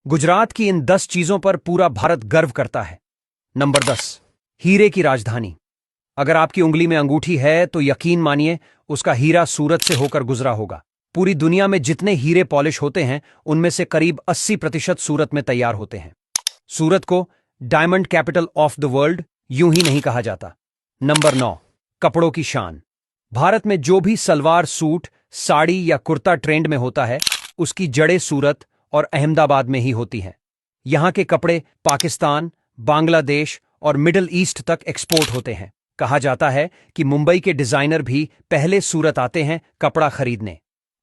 गुजरात की इन 10 चीजों पर पूरा भारत गर्व करता है। नंबर 10, हीरे की राजधानी। अगर आपकी उंगली में अंगूठी है तो यकीन मानिए उसका हीरा सूरत से होकर गुजरा होगा। पूरी दुनिया में जितने हीरे पॉलिश होते हैं उनमें से करीब 80% सूरत में तैयार होते हैं। सूरत को diamond capital of the world यूं ही नहीं कहा जाता। नंबर 9, कपड़ों की शान। भारत में जो भी सलवार सूट, साड़ी या कुर्ता ट्रेंड में होता है उसकी जड़ें सूरत और अहमदाबाद में ही होती हैं। यहां के कपड़े पाकिस्तान, बांग्लादेश और मिडिल ईस्ट तक एक्सपोर्ट होते हैं। कहा जाता है कि मुंबई के डिजाइनर भी पहले सूरत आते हैं कपड़ा खरीदने।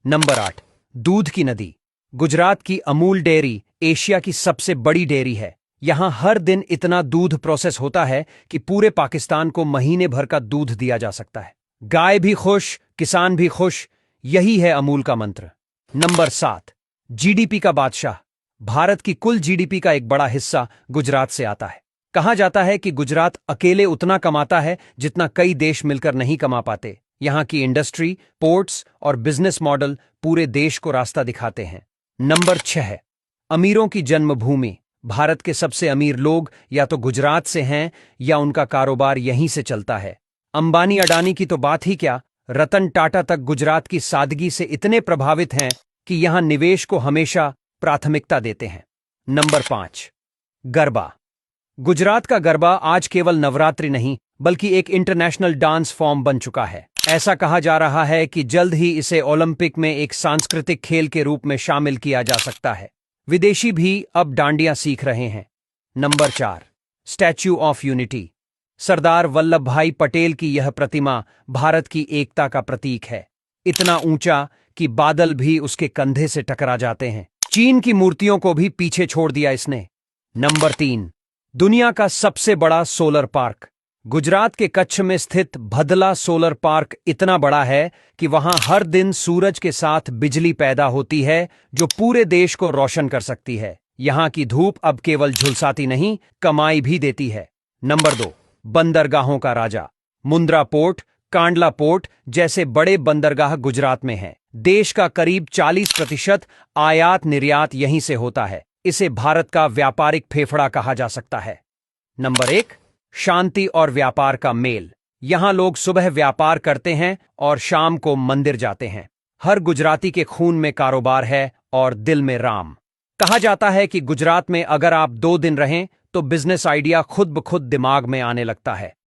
नंबर 8, दूध की नदी। गुजरात की अमूल डेयरी एशिया की सबसे बड़ी डेयरी है। यहां हर दिन इतना दूध प्रोसेस होता है कि पूरे पाकिस्तान को महीने भर का दूध दिया जा सकता है। गाय भी खुश, किसान भी खुश, यही है अमूल का मंत्र। नंबर 7, जीडीपी का बादशाह। भारत की कुल जीडीपी का एक बड़ा हिस्सा गुजरात से आता है। कहा जाता है कि गुजरात अकेले उतना कमाता है जितना कई देश मिलकर नहीं कमा पाते। यहां की इंडस्ट्री, पोर्ट्स और बिजनेस मॉडल पूरे देश को रास्ता दिखाते हैं। नंबर 6, अमीरों की जन्मभूमि। भारत के सबसे अमीर लोग या तो गुजरात से हैं या उनका कारोबार यहीं से चलता है। अंबानी अडानी की तो बात ही क्या, रतन टाटा तक गुजरात की सादगी से इतने प्रभावित हैं कि यहां निवेश को हमेशा प्राथमिकता देते हैं। नंबर 5, गरबा। गुजरात का गरबा आज केवल नवरात्रि नहीं बल्कि एक इंटरनेशनल डांस फॉर्म बन चुका है। ऐसा कहा जा रहा है कि जल्द ही इसे ओलंपिक में एक सांस्कृतिक खेल के रूप में शामिल किया जा सकता है। विदेशी भी अब डांडिया सीख रहे हैं। Number 4, Statue of Unity. Sardar Vallabh bhai Patel की यह प्रतिमा भारत की एकता का प्रतीक है। इतना ऊंचा कि बादल भी उसके कंधे से टकरा जाते हैं। चीन की मूर्तियों को भी पीछे छोड़ दिया इसने। नंबर 3, दुनिया का सबसे बड़ा सोलर पार्क। गुजरात के कच्छ में स्थित भदला सोलर पार्क इतना बड़ा है कि वहां हर दिन सूरज के साथ बिजली पैदा होती है जो पूरे देश को रोशन कर सकती है। यहां की धूप अब केवल झुलसाती नहीं, कमाई भी देती है। नंबर 2, बंदरगाहों का राजा। मुंद्रा पोर्ट, कांडला पोर्ट जैसे बड़े बंदरगाह गुजरात में हैं। देश का करीब 40% आयात निर्यात यहीं से होता है। इसे भारत का व्यापारिक फेफड़ा कहा जा सकता है। नंबर 1, शांति और व्यापार का मेल। यहां लोग सुबह व्यापार करते हैं और शाम को मंदिर जाते हैं। हर गुजराती के खून में कारोबार है और दिल में राम। कहा जाता है कि गुजरात में अगर आप 2 दिन रहें तो बिजनेस आइडिया खुद ब खुद दिमाग में आने लगता है।